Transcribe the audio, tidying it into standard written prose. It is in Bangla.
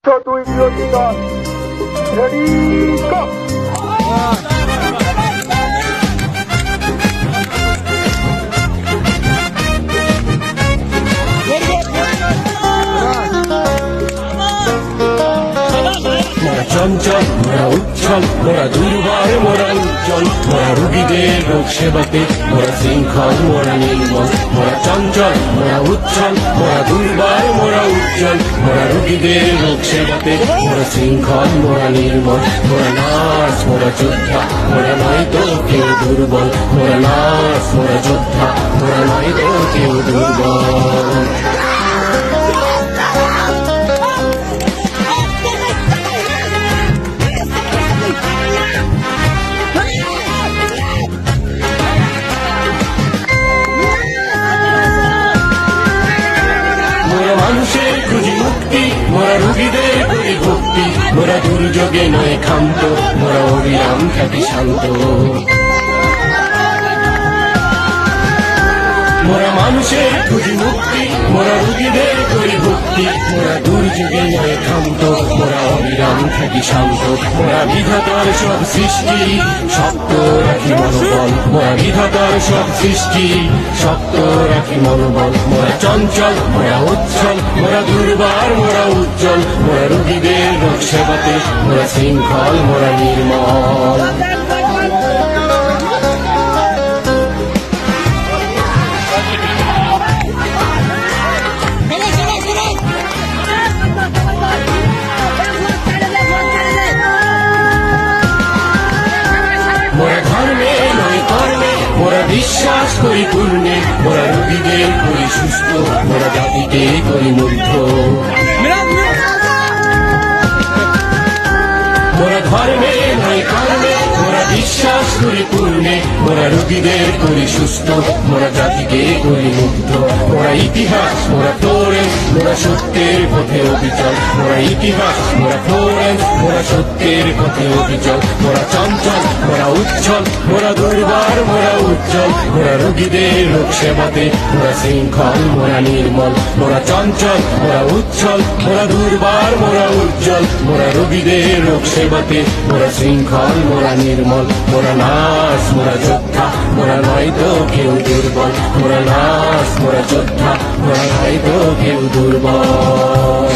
দুই বিরোধিতা রেডি গো। মোরা চঞ্চল মোরা উচ্ছল মোরা দুর্বার মোরা উজ্জ্বল মোরা রুগীদের রোগ সেবাতে মোরা শৃঙ্খল মোরা নির্মল মোরা চঞ্চল মোরা উচ্ছল মোরা দুর্বার মোরা উজ্জ্বল মোরা রুগীদের রোগ সেবাতে মোরা শৃঙ্খল মোরা নির্মল মোরা নার্স মোরা যোদ্ধা মোরা নয় তো কেউ দুর্বল মোরা নার্স মোরা যোদ্ধা মোরা নয় তো কেউ দুর্বল। মানুষের খুঁজি মুক্তি মোরা রুগীদের করি ভক্তি মোরা দুর্যোগে নয় ক্ষান্ত মোরা অবিরাম খ্যাতি শান্ত মোরা মানুষের খুঁজি মুক্তি মোরা রুগীদের করি ভক্তি মোরা দুর্যোগে নয় ক্ষান্ত মোরা অবিরাম খ্যাতি শান্ত মোরা বিধাতার সব সৃষ্টি শক্ত রাখি মনোবল মোরা বিধাতার সব সৃষ্টি শক্ত রাখি মনোবল মোরা চঞ্চল মোরা উচ্ছল মোরা দুর্বার মোরা উজ্জ্বল মোরা রুগীদের রোগ সেবাতে মোরা শৃঙ্খল মোরা নির্মল। মোরা ধর্মে নয় কর্মে মোরা বিশ্বাস করি পূর্ণে মোরা রোগীদের করি সুস্থ মোরা জাতিকে করি মুগ্ধ মোরা ধর্মে নয় কর্মে মোরা বিশ্বাস করি পূর্ণে মোরা রোগীদের করি সুস্থ মোরা জাতিকে করি মুগ্ধ মোরা ইতিহাস মোরা ফ্লোরেন্স মোরা সত্যের পথে অবিচল মোরা ইতিহাস মোরা ফ্লোরেন্স মোরা সত্যের পথে অবিচল মোরা চঞ্চল মোরা উচ্ছল মোরা দুর্বার মোরা উজ্জ্বল মোরা রোগীদের রোগ সেবাতে মোরা শৃঙ্খল মোরা নির্মল মোরা চঞ্চল মোরা উচ্ছল মোরা দুর্বার মোরা উজ্জ্বল মোরা রোগীদের রোগ সেবাতে মোরা শৃঙ্খল মোরা নির্মল মোরা নার্স মোরা যোদ্ধা মোরা নয় তো কেউ দুর্বল মোরা নার্স মোরা যোদ্ধা মোরা নয় তো কেউ দুর্বল।